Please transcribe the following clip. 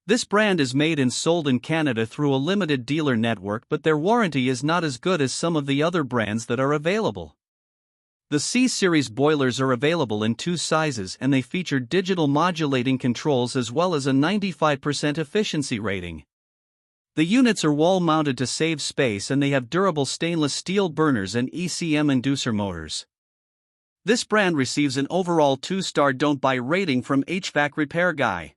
This brand is made and sold in Canada through a limited dealer network, but their warranty is not as good as some of the other brands that are available. The C-Series boilers are available in 2 sizes and they feature digital modulating controls as well as a 95% efficiency rating. The units are wall-mounted to save space and they have durable stainless steel burners and ECM inducer motors. This brand receives an overall 2-star don't buy rating from HvacRepairGuy.